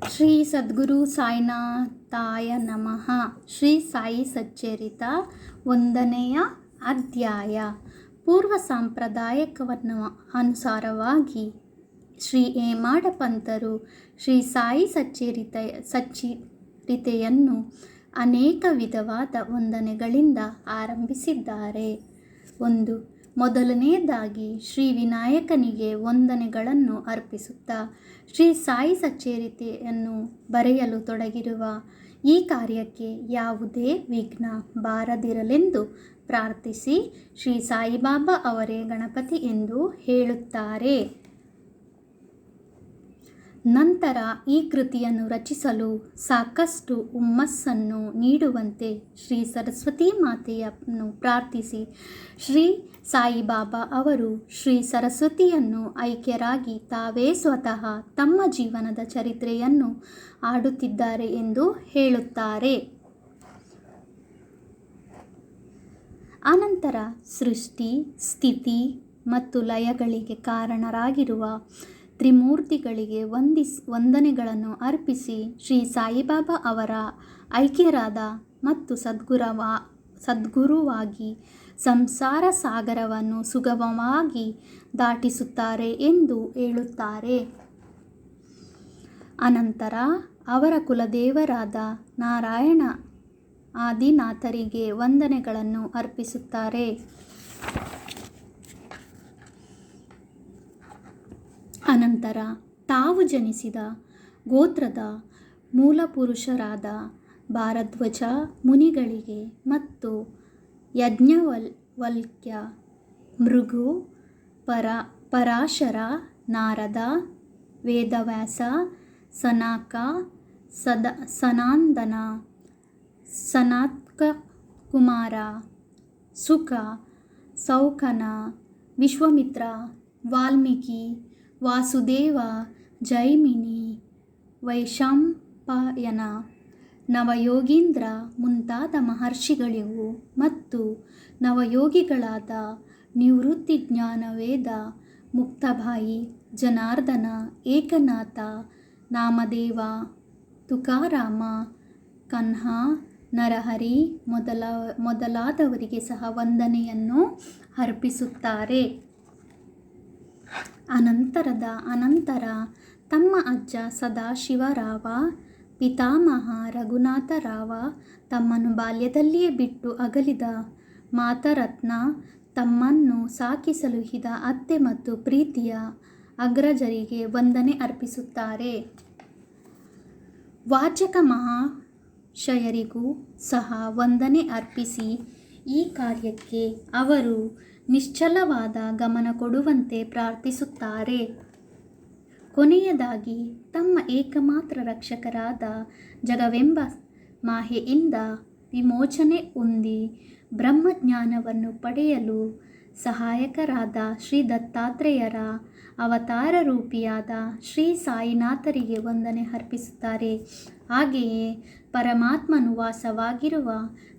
ಶ್ರೀ ಸದ್ಗುರು ಸಾಯಿನಾಥಾಯ ನಮಃ. ಶ್ರೀ ಸಾಯಿ ಸಚ್ಚರಿತ 1ನೆಯ ಅಧ್ಯಾಯ. ಪೂರ್ವ ಸಾಂಪ್ರದಾಯಿಕವನ್ನು ಅನುಸಾರವಾಗಿ ಶ್ರೀ ಹೇಮಾಡ ಪಂತರು ಶ್ರೀ ಸಾಯಿ ಸಚ್ಚರಿತೆಯನ್ನು ಅನೇಕ ವಿಧವಾದ ವಂದನೆಗಳಿಂದ ಆರಂಭಿಸಿದ್ದಾರೆ. 1. ಮೊದಲನೆಯದಾಗಿ ಶ್ರೀ ವಿನಾಯಕನಿಗೆ ವಂದನೆಗಳನ್ನು ಅರ್ಪಿಸುತ್ತಾ ಶ್ರೀ ಸಾಯಿ ಸಚ್ಚರಿತೆಯನ್ನು ಬರೆಯಲು ತೊಡಗಿರುವ ಈ ಕಾರ್ಯಕ್ಕೆ ಯಾವುದೇ ವಿಘ್ನ ಬಾರದಿರಲೆಂದು ಪ್ರಾರ್ಥಿಸಿ ಶ್ರೀ ಸಾಯಿಬಾಬಾ ಅವರೇ ಗಣಪತಿ ಎಂದು ಹೇಳುತ್ತಾರೆ. ನಂತರ ಈ ಕೃತಿಯನ್ನು ರಚಿಸಲು ಸಾಕಷ್ಟು ಹುಮ್ಮಸ್ಸನ್ನು ನೀಡುವಂತೆ ಶ್ರೀ ಸರಸ್ವತಿ ಮಾತೆಯನ್ನು ಪ್ರಾರ್ಥಿಸಿ ಶ್ರೀ ಸಾಯಿಬಾಬಾ ಅವರು ಶ್ರೀ ಸರಸ್ವತಿಯನ್ನು ಐಕ್ಯರಾಗಿ ತಾವೇ ಸ್ವತಃ ತಮ್ಮ ಜೀವನದ ಚರಿತ್ರೆಯನ್ನು ಆಡುತ್ತಿದ್ದಾರೆ ಎಂದು ಹೇಳುತ್ತಾರೆ. ಅನಂತರ ಸೃಷ್ಟಿ, ಸ್ಥಿತಿ ಮತ್ತು ಲಯಗಳಿಗೆ ಕಾರಣರಾಗಿರುವ ತ್ರಿಮೂರ್ತಿಗಳಿಗೆ ವಂದನೆಗಳನ್ನು ಅರ್ಪಿಸಿ ಶ್ರೀ ಸಾಯಿಬಾಬಾ ಅವರ ಐಕ್ಯರಾದ ಮತ್ತು ಸದ್ಗುರುವಾಗಿ ಸಂಸಾರ ಸಾಗರವನ್ನು ಸುಗಮವಾಗಿ ದಾಟಿಸುತ್ತಾರೆ ಎಂದು ಹೇಳುತ್ತಾರೆ. ಅನಂತರ ಅವರ ಕುಲದೇವರಾದ ನಾರಾಯಣ ಆದಿನಾಥರಿಗೆ ವಂದನೆಗಳನ್ನು ಅರ್ಪಿಸುತ್ತಾರೆ. ಅನಂತರ ತಾವು ಜನಿಸಿದ ಗೋತ್ರದ ಮೂಲಪುರುಷರಾದ ಭಾರದ್ವಾಜ ಮುನಿಗಳಿಗೆ ಮತ್ತು ಯಾಜ್ಞವಲ್ಕ್ಯ, ಭೃಗು, ಪರಾಶರ, ನಾರದ, ವೇದವ್ಯಾಸ, ಸನಕ, ಸನಂದನ, ಸನತ್ಕುಮಾರ, ಸುಕ, ಸೌಕನ, ವಿಶ್ವಾಮಿತ್ರ, ವಾಲ್ಮೀಕಿ, ವಾಸುದೇವ, ಜೈಮಿನಿ, ವೈಶಂಪಾಯನ, ನವಯೋಗೀಂದ್ರ ಮುಂತಾದ ಮಹರ್ಷಿಗಳಿಗೂ ಮತ್ತು ನವಯೋಗಿಗಳಾದ ನಿವೃತ್ತಿ ಜ್ಞಾನವೇದ, ಮುಕ್ತಾಬಾಯಿ, ಜನಾರ್ದನ, ಏಕನಾಥ, ನಾಮದೇವ, ತುಕಾರಾಮ, ಕನ್ಹ, ನರಹರಿ ಮೊದಲಾದವರಿಗೆ ಸಹ ವಂದನೆಯನ್ನು ಅರ್ಪಿಸುತ್ತಾರೆ. ಅನಂತರ ತಮ್ಮ ಅಜ್ಜ ಸದಾಶಿವರಾವ, ಪಿತಾಮಹ ರಘುನಾಥರಾವ, ತಮ್ಮನ್ನು ಬಾಲ್ಯದಲ್ಲಿಯೇ ಬಿಟ್ಟು ಅಗಲಿದ ಮಾತಾರತ್ನ, ತಮ್ಮನ್ನು ಸಾಕಿ ಸಲುಹಿದ ಅತ್ತೆ ಮತ್ತು ಪ್ರೀತಿಯ ಅಗ್ರಜರಿಗೆ ವಂದನೆ ಅರ್ಪಿಸುತ್ತಾರೆ. ವಾಚಕ ಮಹಾಶಯರಿಗೂ ಸಹ ವಂದನೆ ಅರ್ಪಿಸಿ ಈ ಕಾರ್ಯಕ್ಕೆ ಅವರು ನಿಶ್ಚಲವಾದ ಗಮನ ಕೊಡುವಂತೆ ಪ್ರಾರ್ಥಿಸುತ್ತಾರೆ. ಕೊನೆಯದಾಗಿ ತಮ್ಮ ಏಕಮಾತ್ರ ರಕ್ಷಕರಾದ ಜಗವೆಂಬ ಮಾಯೆಯಿಂದ ವಿಮೋಚನೆ ಹೊಂದಿ ಬ್ರಹ್ಮಜ್ಞಾನವನ್ನು ಪಡೆಯಲು ಸಹಾಯಕರಾದ ಶ್ರೀ ದತ್ತಾತ್ರೇಯರ ಅವತಾರ ರೂಪಿಯಾದ ಶ್ರೀ ಸಾಯಿನಾಥರಿಗೆ ವಂದನೆ ಅರ್ಪಿಸುತ್ತಾರೆ. ಹಾಗೆಯೇ ಪರಮಾತ್ಮನು ವಾಸವಾಗಿರುವ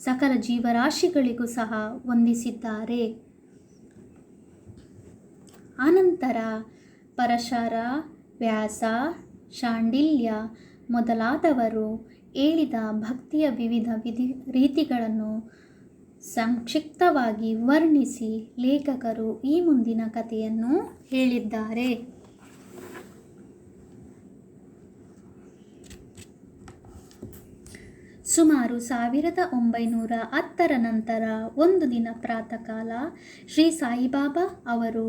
ಸಕಲ ಜೀವರಾಶಿಗಳಿಗೂ ಸಹ ವಂದಿಸಿದ್ದಾರೆ. ಅನಂತರ ಪರಾಶರ, ವ್ಯಾಸ, ಶಾಂಡಿಲ್ಯ ಮೊದಲಾದವರು ಹೇಳಿದ ಭಕ್ತಿಯ ವಿವಿಧ ರೀತಿಗಳನ್ನು ಸಂಕ್ಷಿಪ್ತವಾಗಿ ವರ್ಣಿಸಿ ಲೇಖಕರು ಈ ಮುಂದಿನ ಕಥೆಯನ್ನು ಹೇಳಿದ್ದಾರೆ. ಸುಮಾರು 1910 ನಂತರ ಒಂದು ದಿನ ಪ್ರಾತಃ ಕಾಲ ಶ್ರೀ ಸಾಯಿಬಾಬಾ ಅವರು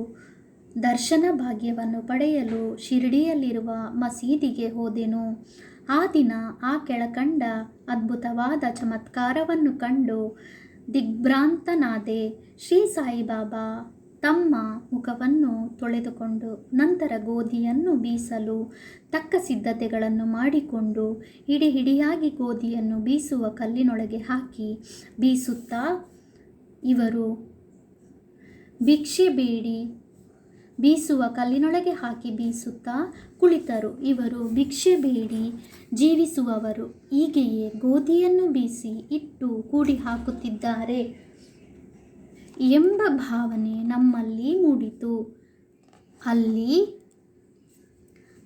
ದರ್ಶನ ಭಾಗ್ಯವನ್ನು ಪಡೆಯಲು ಶಿರಡಿಯಲ್ಲಿರುವ ಮಸೀದಿಗೆ ಹೋದೆನು. ಆ ದಿನ ಆ ಕೆಳಕಂಡ ಅದ್ಭುತವಾದ ಚಮತ್ಕಾರವನ್ನು ಕಂಡು ದಿಗ್ಭ್ರಾಂತನಾದೆ. ಶ್ರೀ ಸಾಯಿಬಾಬಾ ತಮ್ಮ ಮುಖವನ್ನು ತೊಳೆದುಕೊಂಡು ನಂತರ ಗೋಧಿಯನ್ನು ಬೀಸಲು ತಕ್ಕ ಸಿದ್ಧತೆಗಳನ್ನು ಮಾಡಿಕೊಂಡು ಹಿಡಿಯಾಗಿ ಗೋಧಿಯನ್ನು ಬೀಸುವ ಕಲ್ಲಿನೊಳಗೆ ಹಾಕಿ ಬೀಸುತ್ತಾ ಇವರು ಭಿಕ್ಷೆ ಬೇಡಿ ಬೀಸುವ ಕಲ್ಲಿನೊಳಗೆ ಹಾಕಿ ಬೀಸುತ್ತಾ ಕುಳಿತರು. ಇವರು ಭಿಕ್ಷೆ ಬೇಡಿ ಜೀವಿಸುವವರು, ಹೀಗೆಯೇ ಗೋಧಿಯನ್ನು ಬೀಸಿ ಇಟ್ಟು ಕೂಡಿ ಹಾಕುತ್ತಿದ್ದಾರೆ ಎಂಬ ಭಾವನೆ ನಮ್ಮಲ್ಲಿ ಮೂಡಿತು. ಅಲ್ಲಿ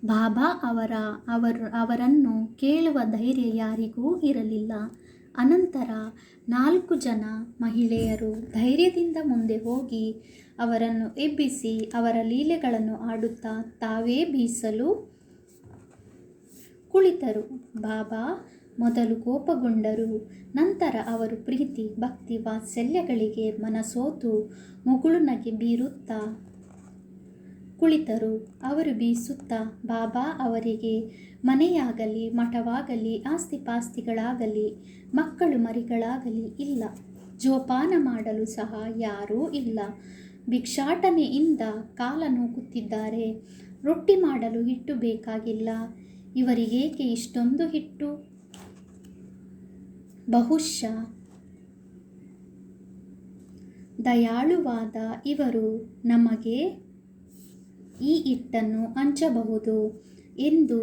ಬಾಬಾ ಅವರನ್ನು ಕೇಳುವ ಧೈರ್ಯ ಯಾರಿಗೂ ಇರಲಿಲ್ಲ. ಅನಂತರ 4 ಜನ ಮಹಿಳೆಯರು ಧೈರ್ಯದಿಂದ ಮುಂದೆ ಹೋಗಿ ಅವರನ್ನು ಎಬ್ಬಿಸಿ ಅವರ ಲೀಲೆಗಳನ್ನು ಆಡುತ್ತಾ ತಾವೇ ಬೀಸಲು ಕುಳಿತರು. ಬಾಬಾ ಮೊದಲು ಕೋಪಗೊಂಡರು. ನಂತರ ಅವರು ಪ್ರೀತಿ, ಭಕ್ತಿ, ವಾತ್ಸಲ್ಯಗಳಿಗೆ ಮನಸೋತು ಮುಗುಳು ನಗೆ ಬೀರುತ್ತಾ ಕುಳಿತರು. ಅವರು ಬೀಸುತ್ತಾ, ಬಾಬಾ ಅವರಿಗೆ ಮನೆಯಾಗಲಿ, ಮಠವಾಗಲಿ, ಆಸ್ತಿಪಾಸ್ತಿಗಳಾಗಲಿ, ಮಕ್ಕಳು ಮರಿಗಳಾಗಲಿ ಇಲ್ಲ. ಜೋಪಾನ ಮಾಡಲು ಸಹ ಯಾರೂ ಇಲ್ಲ. ಭಿಕ್ಷಾಟನೆಯಿಂದ ಕಾಲ ನೂಕುತ್ತಿದ್ದಾರೆ. ರೊಟ್ಟಿ ಮಾಡಲು ಹಿಟ್ಟು ಬೇಕಾಗಿಲ್ಲ. ಇವರಿಗೇಕೆ ಇಷ್ಟೊಂದು ಹಿಟ್ಟು? ಬಹುಶಃ ದಯಾಳುವಾದ ಇವರು ನಮಗೆ ಈ ಹಿಟ್ಟನ್ನು ಹಂಚಬಹುದು ಎಂದು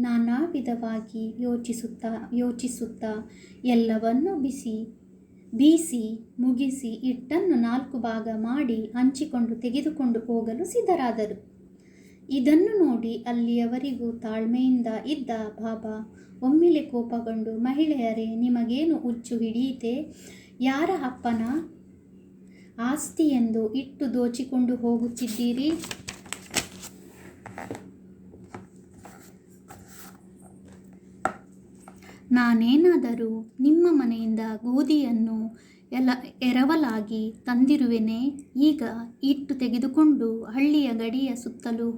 ನಾನಾ ವಿಧವಾಗಿ ಯೋಚಿಸುತ್ತಾ ಎಲ್ಲವನ್ನೂ ಬೀಸಿ ಮುಗಿಸಿ ಹಿಟ್ಟನ್ನು 4 ಭಾಗ ಮಾಡಿ ಹಂಚಿಕೊಂಡು ತೆಗೆದುಕೊಂಡು ಹೋಗಲು ಸಿದ್ಧರಾದರು. ಇದನ್ನು ನೋಡಿ ಅಲ್ಲಿಯವರೆಗೂ ತಾಳ್ಮೆಯಿಂದ ಇದ್ದ ಬಾಬಾ ಒಮ್ಮೆಲೆ ಕೋಪಗೊಂಡು, ಮಹಿಳೆಯರೇ, ನಿಮಗೇನು ಹುಚ್ಚು ಹಿಡಿಯಿತೆ? ಯಾರ ಅಪ್ಪನ ಆಸ್ತಿ ಎಂದು ಹಿಟ್ಟು ದೋಚಿಕೊಂಡು ಹೋಗುತ್ತಿದ್ದೀರಿ? ನಾನೇನಾದರೂ ನಿಮ್ಮ ಮನೆಯಿಂದ ಗೋಧಿಯನ್ನು ಎರವಲಾಗಿ ತಂದಿರುವೆನೇ? ಈಗ ಹಿಟ್ಟು ತೆಗೆದುಕೊಂಡು ಹಳ್ಳಿಯ ಗಡಿಯ ಸುತ್ತಲೂ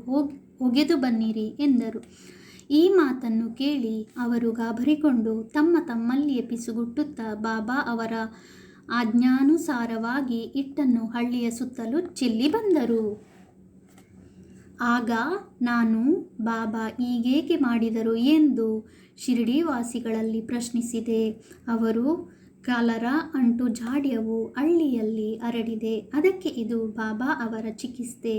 ಒಗೆದು ಬನ್ನಿರಿ ಎಂದರು. ಈ ಮಾತನ್ನು ಕೇಳಿ ಅವರು ಗಾಬರಿಗೊಂಡು ತಮ್ಮಲ್ಲಿಯೇ ಪಿಸುಗುಟ್ಟುತ್ತಾ ಬಾಬಾ ಅವರ ಆಜ್ಞಾನುಸಾರವಾಗಿ ಹಿಟ್ಟನ್ನು ಹಳ್ಳಿಯ ಸುತ್ತಲೂ ಚೆಲ್ಲಿ ಬಂದರು. ಆಗ ನಾನು ಬಾಬಾ ಹೀಗೇಕೆ ಮಾಡಿದರು ಎಂದು ಶಿರಡಿವಾಸಿಗಳಲ್ಲಿ ಪ್ರಶ್ನಿಸಿದೆ. ಅವರು, ಕಾಲರಾ ಅಂಟು ಜಾಡ್ಯವು ಹಳ್ಳಿಯಲ್ಲಿ ಹರಡಿದೆ. ಅದಕ್ಕೆ ಇದು ಬಾಬಾ ಅವರ ಚಿಕಿತ್ಸೆ.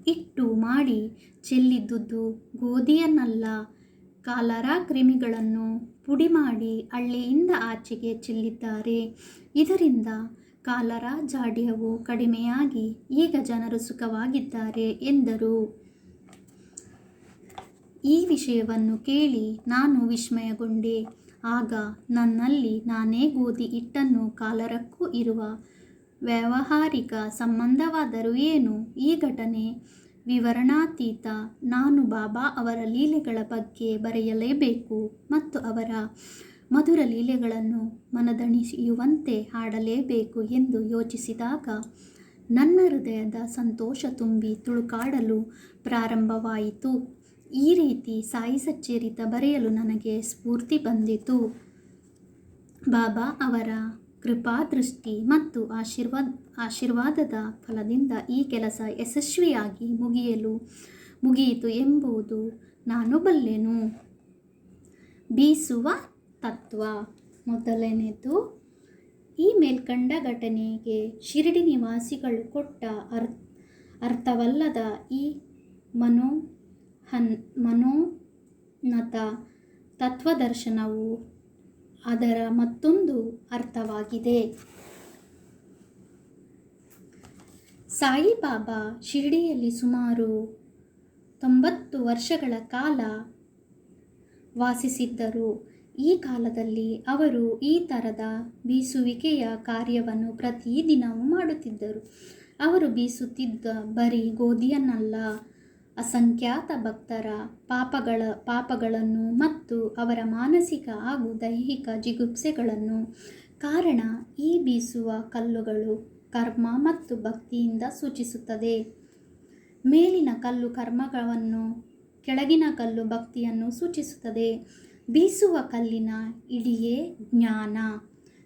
ಹಿಟ್ಟು ಮಾಡಿ ಚೆಲ್ಲಿದ್ದುದು ಗೋಧಿಯನ್ನಲ್ಲ, ಕಾಲರಾ ಕ್ರಿಮಿಗಳನ್ನು ಪುಡಿ ಮಾಡಿ ಹಳ್ಳಿಯಿಂದ ಆಚೆಗೆ ಚೆಲ್ಲಿದ್ದಾರೆ. ಇದರಿಂದ ಕಾಲರಾ ಜಾಡ್ಯವು ಕಡಿಮೆಯಾಗಿ ಈಗ ಜನರು ಸುಖವಾಗಿದ್ದಾರೆ ಎಂದರು. ಈ ವಿಷಯವನ್ನು ಕೇಳಿ ನಾನು ವಿಸ್ಮಯಗೊಂಡೆ. ಆಗ ನನ್ನಲ್ಲಿ ನಾನೇ ಗೋಧಿ ಹಿಟ್ಟನ್ನು ಕಾಲರಕ್ಕೂ ಇರುವ ವ್ಯಾವಹಾರಿಕ ಸಂಬಂಧವಾದರೂ ಏನು? ಈ ಘಟನೆ ವಿವರಣಾತೀತ. ನಾನು ಬಾಬಾ ಅವರ ಲೀಲೆಗಳ ಬಗ್ಗೆ ಬರೆಯಲೇಬೇಕು ಮತ್ತು ಅವರ ಮಧುರ ಲೀಲೆಗಳನ್ನು ಮನದಣಿಯುವಂತೆ ಹಾಡಲೇಬೇಕು ಎಂದು ಯೋಚಿಸಿದಾಗ ನನ್ನ ಹೃದಯದ ಸಂತೋಷ ತುಂಬಿ ತುಳುಕಾಡಲು ಪ್ರಾರಂಭವಾಯಿತು. ಈ ರೀತಿ ಸಾಯಿ ಸಚ್ಚರಿತ ಬರೆಯಲು ನನಗೆ ಸ್ಫೂರ್ತಿ ಬಂದಿತು. ಬಾಬಾ ಅವರ ಕೃಪಾದೃಷ್ಟಿ ಮತ್ತು ಆಶೀರ್ವಾದದ ಫಲದಿಂದ ಈ ಕೆಲಸ ಯಶಸ್ವಿಯಾಗಿ ಮುಗಿಯಿತು ಎಂಬುದು ನಾನು ಬಲ್ಲೆನು. ಬೀಸುವ ತತ್ವ. ಮೊದಲನೆಯದು, ಈ ಮೇಲ್ಕಂಡ ಘಟನೆಗೆ ಶಿರಡಿ ನಿವಾಸಿಗಳು ಕೊಟ್ಟ ಅರ್ಥವಲ್ಲದ ಈ ಮನೋನ್ನತ ತತ್ವದರ್ಶನವು ಅದರ ಮತ್ತೊಂದು ಅರ್ಥವಾಗಿದೆ. ಸಾಯಿಬಾಬಾ ಶಿರಡಿಯಲ್ಲಿ ಸುಮಾರು 90 ವರ್ಷಗಳ ಕಾಲ ವಾಸಿಸಿದ್ದರು. ಈ ಕಾಲದಲ್ಲಿ ಅವರು ಈ ಥರದ ಬೀಸುವಿಕೆಯ ಕಾರ್ಯವನ್ನು ಪ್ರತಿದಿನವೂ ಮಾಡುತ್ತಿದ್ದರು. ಅವರು ಬೀಸುತ್ತಿದ್ದ ಬರೀ ಗೋಧಿಯನ್ನಲ್ಲ, ಅಸಂಖ್ಯಾತ ಭಕ್ತರ ಪಾಪಗಳನ್ನು ಮತ್ತು ಅವರ ಮಾನಸಿಕ ಹಾಗೂ ದೈಹಿಕ ಜಿಗುಪ್ಸೆಗಳನ್ನು. ಕಾರಣ, ಈ ಬೀಸುವ ಕಲ್ಲುಗಳು ಕರ್ಮ ಮತ್ತು ಭಕ್ತಿಯಿಂದ ಸೂಚಿಸುತ್ತದೆ. ಮೇಲಿನ ಕಲ್ಲು ಕರ್ಮವನ್ನು, ಕೆಳಗಿನ ಕಲ್ಲು ಭಕ್ತಿಯನ್ನು ಸೂಚಿಸುತ್ತದೆ. ಬೀಸುವ ಕಲ್ಲಿನ ಹಿಡಿಯೇ ಜ್ಞಾನ.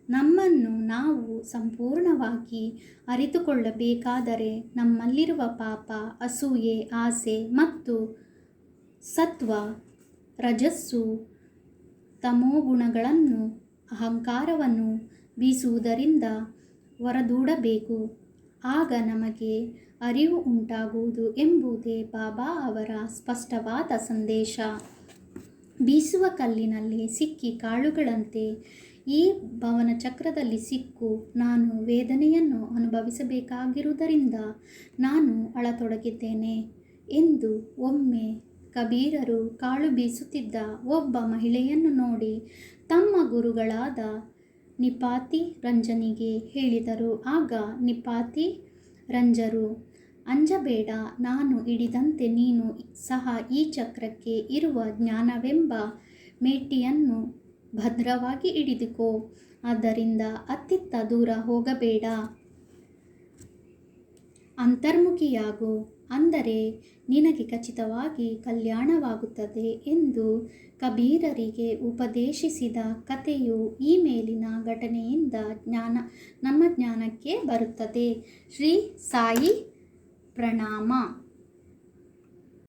ನಮ್ಮನ್ನು ನಾವು ಸಂಪೂರ್ಣವಾಗಿ ಅರಿತುಕೊಳ್ಳಬೇಕಾದರೆ ನಮ್ಮಲ್ಲಿರುವ ಪಾಪ, ಅಸೂಯೆ, ಆಸೆ ಮತ್ತು ಸತ್ವ, ರಜಸ್ಸು, ತಮೋಗುಣಗಳನ್ನು, ಅಹಂಕಾರವನ್ನು ಬೀಸುವುದರಿಂದ ಹೊರದೂಡಬೇಕು. ಆಗ ನಮಗೆ ಅರಿವು ಉಂಟಾಗುವುದು ಎಂಬುದೇ ಬಾಬಾ ಅವರ ಸ್ಪಷ್ಟವಾದ ಸಂದೇಶ. ಬೀಸುವ ಕಲ್ಲಿನಲ್ಲಿ ಸಿಕ್ಕಿ ಕಾಳುಗಳಂತೆ ಈ ಭವನ ಚಕ್ರದಲ್ಲಿ ಸಿಕ್ಕು ನಾನು ವೇದನೆಯನ್ನು ಅನುಭವಿಸಬೇಕಾಗಿರುವುದರಿಂದ ನಾನು ಅಳತೊಡಗಿದ್ದೇನೆ ಎಂದು ಒಮ್ಮೆ ಕಬೀರರು ಕಾಳು ಬೀಸುತ್ತಿದ್ದ ಒಬ್ಬ ಮಹಿಳೆಯನ್ನು ನೋಡಿ ತಮ್ಮ ಗುರುಗಳಾದ ನಿಪಾತಿ ರಂಜನಿಗೆ ಹೇಳಿದರು. ಆಗ ನಿಪಾತಿ ರಂಜರು, ಅಂಜಬೇಡ, ನಾನು ಹಿಡಿದಂತೆ ನೀನು ಸಹ ಈ ಚಕ್ರಕ್ಕೆ ಇರುವ ಜ್ಞಾನವೆಂಬ ಮೇಟಿಯನ್ನು ಭದ್ರವಾಗಿ ಹಿಡಿದುಕೋ. ಅದರಿಂದ ಅತ್ತಿತ್ತ ದೂರ ಹೋಗಬೇಡ, ಅಂತರ್ಮುಖಿಯಾಗು, ಅಂದರೆ ನಿನಗೆ ಖಚಿತವಾಗಿ ಕಲ್ಯಾಣವಾಗುತ್ತದೆ ಎಂದು ಕಬೀರರಿಗೆ ಉಪದೇಶಿಸಿದ ಕಥೆಯು ಈ ಮೇಲಿನ ಘಟನೆಯಿಂದ ನಮ್ಮ ಜ್ಞಾನಕ್ಕೆ ಬರುತ್ತದೆ. ಶ್ರೀ ಸಾಯಿ ಪ್ರಣಾಮ.